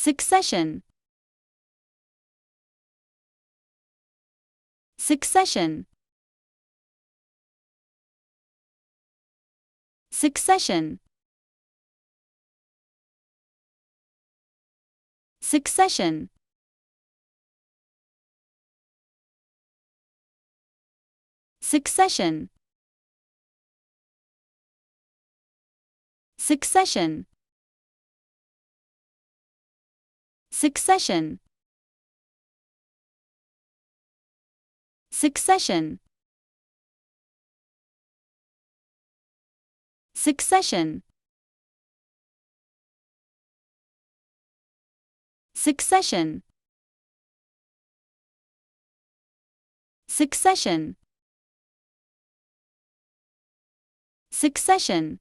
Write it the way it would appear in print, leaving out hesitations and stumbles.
succession, succession, succession, succession, succession, succession, succession, succession, succession, succession, succession, succession,